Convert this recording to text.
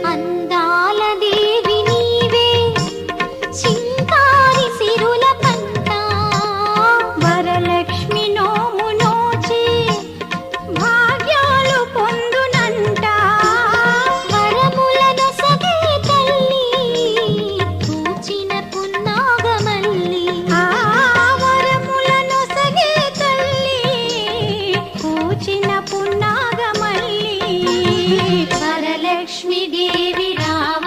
అందాల దేవి నీవే చింకారి సిరుల పంట వరలక్ష్మి నోము నోచి భాగ్యాలు పొందునంట వరములను సగే తల్లి పూచిన పున్నాగమల్లి వరములను సగే తల్లి పూచిన పున్నాగమల్లి వరలక్ష్మి దేవి రావ